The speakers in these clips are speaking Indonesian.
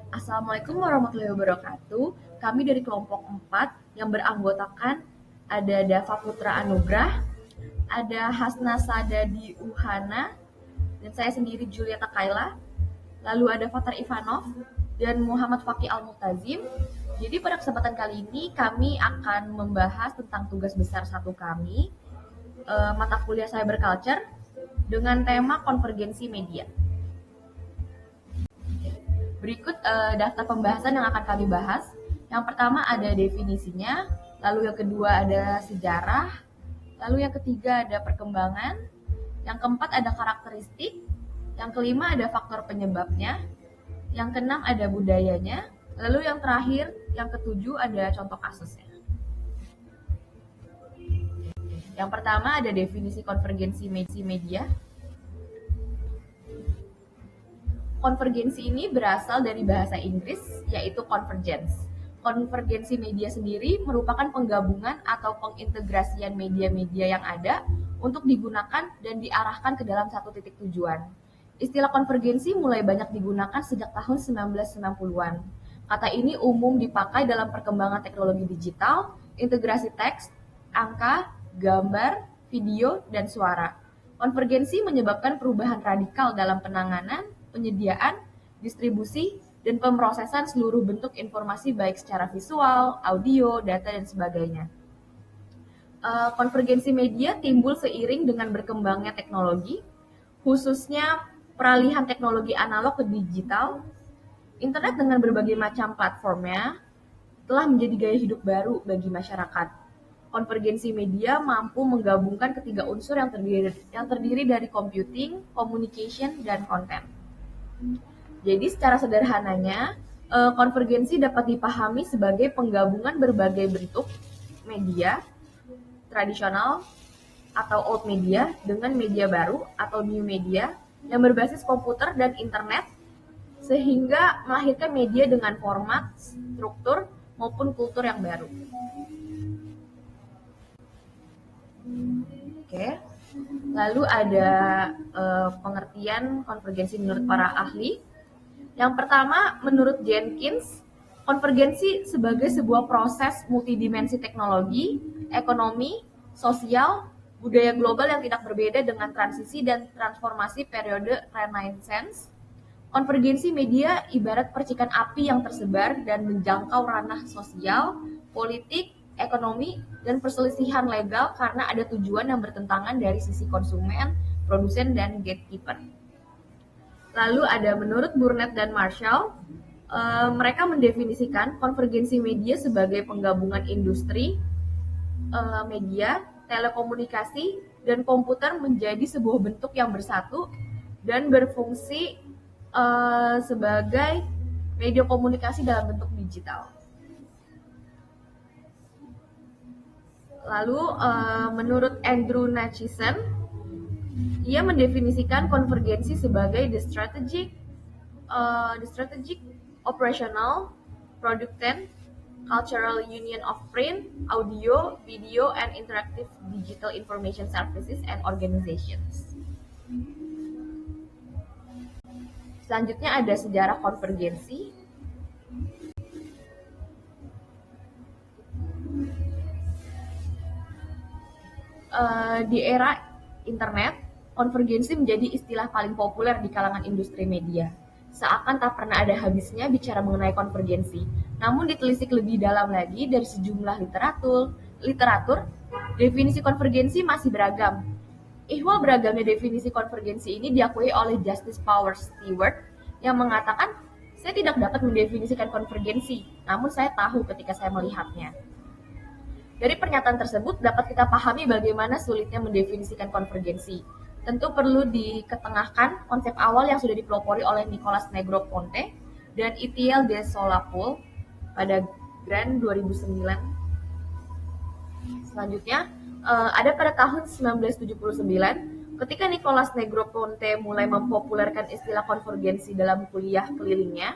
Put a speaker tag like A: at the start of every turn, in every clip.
A: Assalamualaikum warahmatullahi wabarakatuh. Kami dari kelompok 4 yang beranggotakan ada Dava Putra Anugrah, ada Hasna Sadadi Uhana, dan saya sendiri Julieta Kaila. Lalu ada Fatar Ivanov dan Muhammad Fakih Al-Muktazim. Jadi pada kesempatan kali ini kami akan membahas tentang tugas besar satu kami, mata kuliah Cyber Culture dengan tema konvergensi media. Berikut daftar pembahasan yang akan kami bahas. Yang pertama ada definisinya, lalu yang kedua ada sejarah, lalu yang ketiga ada perkembangan, yang keempat ada karakteristik, yang kelima ada faktor penyebabnya, yang keenam ada budayanya, lalu yang terakhir, yang ketujuh ada contoh kasusnya. Yang pertama ada definisi konvergensi media. Konvergensi ini berasal dari bahasa Inggris, yaitu convergence. Konvergensi media sendiri merupakan penggabungan atau pengintegrasian media-media yang ada untuk digunakan dan diarahkan ke dalam satu titik tujuan. Istilah konvergensi mulai banyak digunakan sejak tahun 1990-an. Kata ini umum dipakai dalam perkembangan teknologi digital, integrasi teks, angka, gambar, video, dan suara. Konvergensi menyebabkan perubahan radikal dalam penanganan, penyediaan, distribusi, dan pemrosesan seluruh bentuk informasi baik secara visual, audio, data, dan sebagainya. Konvergensi media timbul seiring dengan berkembangnya teknologi, khususnya peralihan teknologi analog ke digital. Internet dengan berbagai macam platformnya telah menjadi gaya hidup baru bagi masyarakat. Konvergensi media mampu menggabungkan ketiga unsur yang terdiri dari computing, communication, dan konten. Jadi secara sederhananya, konvergensi dapat dipahami sebagai penggabungan berbagai bentuk media tradisional atau old media dengan media baru atau new media yang berbasis komputer dan internet sehingga melahirkan media dengan format, struktur, maupun kultur yang baru. Oke. Lalu ada pengertian konvergensi menurut para ahli. Yang pertama, menurut Jenkins, konvergensi sebagai sebuah proses multidimensi teknologi, ekonomi, sosial, budaya global yang tidak berbeda dengan transisi dan transformasi periode Renaissance. Konvergensi media ibarat percikan api yang tersebar dan menjangkau ranah sosial, politik, ekonomi, dan perselisihan legal karena ada tujuan yang bertentangan dari sisi konsumen, produsen, dan gatekeeper. Lalu ada menurut Burnett dan Marshall, mereka mendefinisikan konvergensi media sebagai penggabungan industri, media, telekomunikasi, dan komputer menjadi sebuah bentuk yang bersatu dan berfungsi sebagai media komunikasi dalam bentuk digital. Lalu menurut Andrew Natchison, ia mendefinisikan konvergensi sebagai the strategic, operational, product and cultural union of print, audio, video, and interactive digital information services and organizations. Selanjutnya ada sejarah konvergensi. Di era internet, konvergensi menjadi istilah paling populer di kalangan industri media. Seakan tak pernah ada habisnya bicara mengenai konvergensi. Namun ditelisik lebih dalam lagi dari sejumlah literatur, definisi konvergensi masih beragam. Ihwal beragamnya definisi konvergensi ini diakui oleh Justice Powers Stewart yang mengatakan, saya tidak dapat mendefinisikan konvergensi, namun saya tahu ketika saya melihatnya. Dari pernyataan tersebut dapat kita pahami bagaimana sulitnya mendefinisikan konvergensi. Tentu perlu diketengahkan konsep awal yang sudah dipelopori oleh Nicolas Negroponte dan Itiel de Solapoul pada Grand 2009. Selanjutnya, ada pada tahun 1979 ketika Nicolas Negroponte mulai mempopulerkan istilah konvergensi dalam kuliah kelilingnya,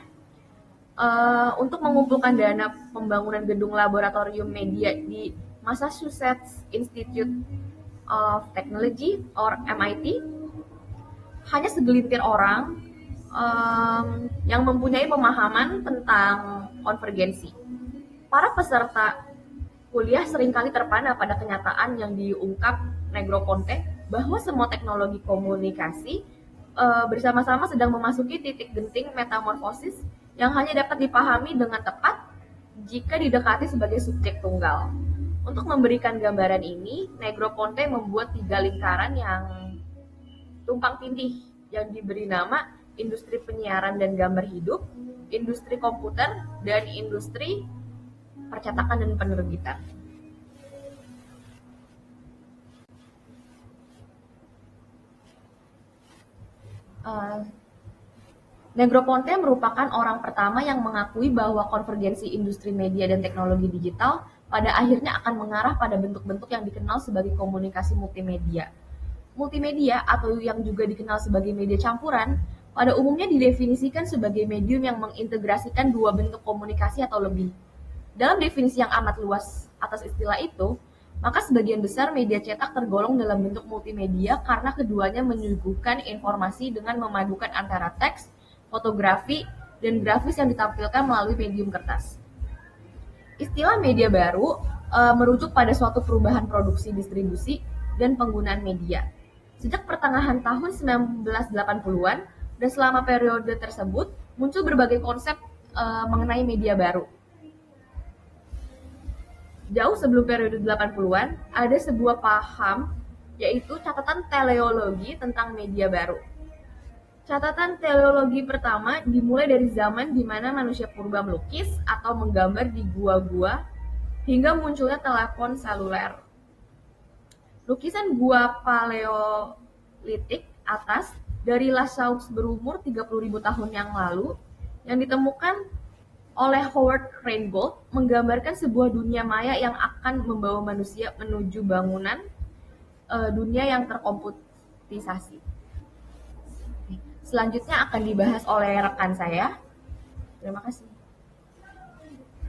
A: untuk mengumpulkan dana pembangunan gedung laboratorium media di Massachusetts Institute of Technology or MIT, hanya segelintir orang yang mempunyai pemahaman tentang konvergensi. Para peserta kuliah seringkali terpana pada kenyataan yang diungkap Negroponte bahwa semua teknologi komunikasi bersama-sama sedang memasuki titik genting metamorfosis yang hanya dapat dipahami dengan tepat jika didekati sebagai subjek tunggal. Untuk memberikan gambaran ini, Negroponte membuat 3 lingkaran yang tumpang tindih yang diberi nama industri penyiaran dan gambar hidup, industri komputer, dan industri percetakan dan penerbitan. Negroponte merupakan orang pertama yang mengakui bahwa konvergensi industri media dan teknologi digital pada akhirnya akan mengarah pada bentuk-bentuk yang dikenal sebagai komunikasi multimedia. Multimedia atau yang juga dikenal sebagai media campuran pada umumnya didefinisikan sebagai medium yang mengintegrasikan dua bentuk komunikasi atau lebih. Dalam definisi yang amat luas atas istilah itu, maka sebagian besar media cetak tergolong dalam bentuk multimedia karena keduanya menyuguhkan informasi dengan memadukan antara teks, fotografi, dan grafis yang ditampilkan melalui medium kertas. Istilah media baru merujuk pada suatu perubahan produksi, distribusi, dan penggunaan media. Sejak pertengahan tahun 1980-an dan selama periode tersebut muncul berbagai konsep mengenai media baru. Jauh sebelum periode 80-an, ada sebuah paham yaitu catatan teleologi tentang media baru. Catatan teleologi pertama dimulai dari zaman di mana manusia purba melukis atau menggambar di gua-gua hingga munculnya telepon seluler. Lukisan gua paleolitik atas dari Lascaux berumur 30.000 tahun yang lalu yang ditemukan oleh Howard Rheingold menggambarkan sebuah dunia maya yang akan membawa manusia menuju bangunan dunia yang terkomputisasi. Selanjutnya akan dibahas oleh rekan saya. Terima kasih.